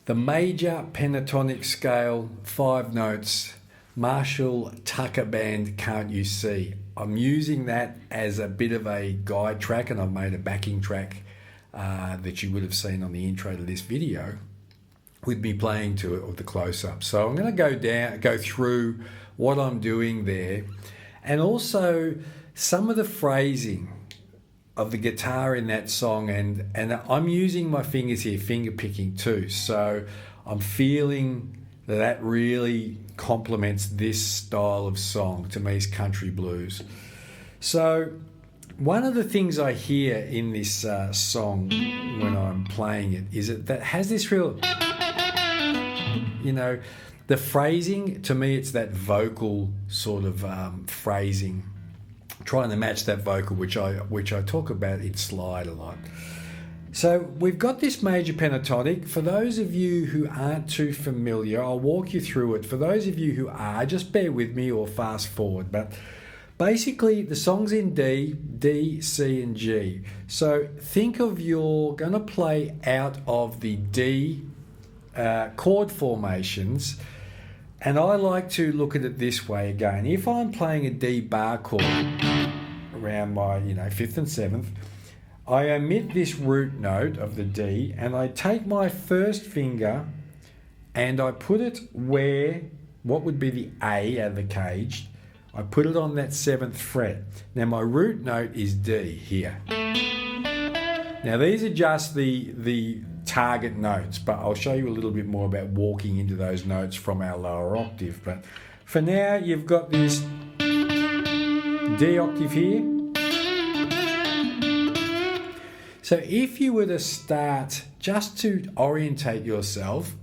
The major pentatonic scale, 5 notes, Marshall Tucker Band, Can't You See? I'm using that as a bit of a guide track, and I've made a backing track that you would have seen on the intro to this video with me playing to it with the close-up. So I'm going to go through what I'm doing there, and also some of the phrasing of the guitar in that song, and I'm using my fingers here, finger picking too. So I'm feeling that really complements this style of song. To me, is country blues. So one of the things I hear in this song when I'm playing it is that has this real, the phrasing, to me, it's that vocal sort of phrasing, trying to match that vocal, which I talk about in Slide a lot. So we've got this major pentatonic. For those of you who aren't too familiar, I'll walk you through it. For those of you who are, just bear with me or fast forward. But basically, the song's in D, C, and G. So think of you're going to play out of the D chord formations. And I like to look at it this way again. If I'm playing a D bar chord around my 5th and 7th, I omit this root note of the D, and I take my first finger and I put it where, what would be the A out of the cage, I put it on that 7th fret. Now my root note is D here. Now these are just the target notes, but I'll show you a little bit more about walking into those notes from our lower octave. But for now, you've got this D octave here. So if you were to start, just to orientate yourself,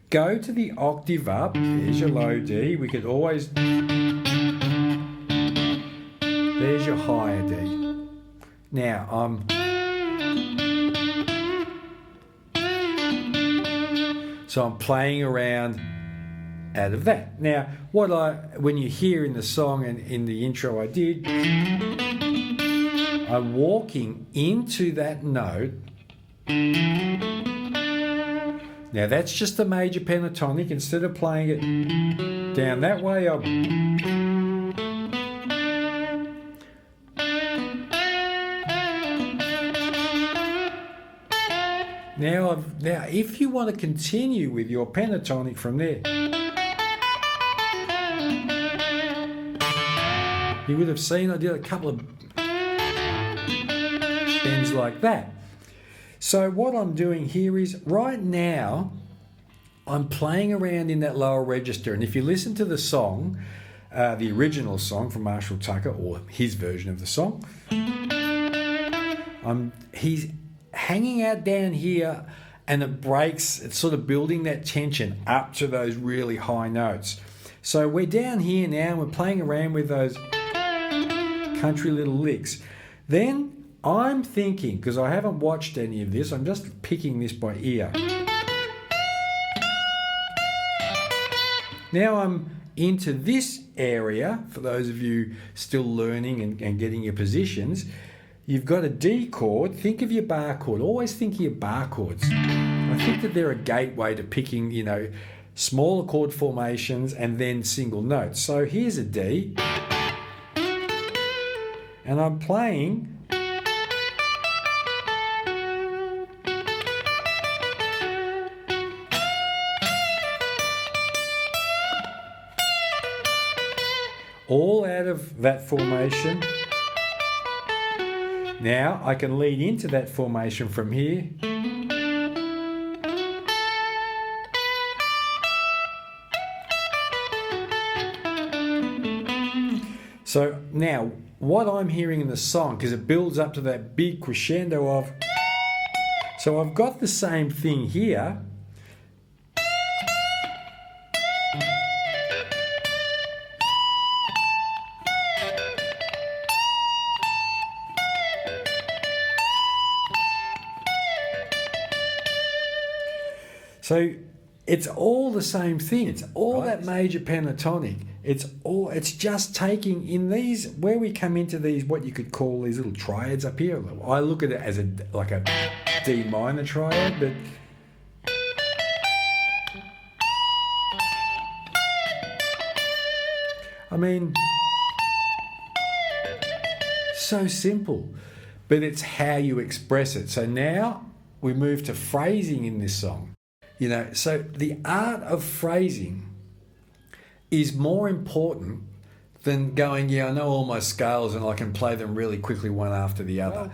go to the octave up, there's your low D, we could always, there's your higher D. Now so I'm playing around out of that. Now, when you hear in the song and in the intro I did, I'm walking into that note. Now that's just the major pentatonic. Instead of playing it down that way, Now, if you want to continue with your pentatonic from there, you would have seen I did a couple of bends like that. So what I'm doing here is, right now, I'm playing around in that lower register. And if you listen to the song, the original song from Marshall Tucker, or his version of the song, he's hanging out down here, and it breaks. It's sort of building that tension up to those really high notes. So we're down here now, and we're playing around with those country little licks. Then I'm thinking, because I haven't watched any of this, I'm just picking this by ear. Now I'm into this area. For those of you still learning and getting your positions, you've got a D chord. Think of your bar chord. Always think of your bar chords. I think that they're a gateway to picking, smaller chord formations and then single notes. So here's a D, and I'm playing all out of that formation. Now I can lead into that formation from here. So now what I'm hearing in the song, because it builds up to that big crescendo of, so I've got the same thing here. So it's all the same thing. It's all that major pentatonic. It's just taking in these, where we come into these, what you could call these little triads up here. I look at it as like a D minor triad, but I mean, so simple, but it's how you express it. So now we move to phrasing in this song. You know, so the art of phrasing is more important than going, yeah, I know all my scales and I can play them really quickly one after the other.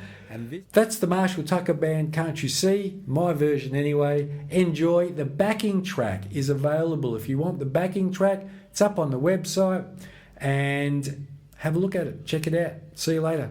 That's the Marshall Tucker Band, Can't You See? My version anyway. Enjoy. The backing track is available. If you want the backing track, it's up on the website, and have a look at it. Check it out. See you later.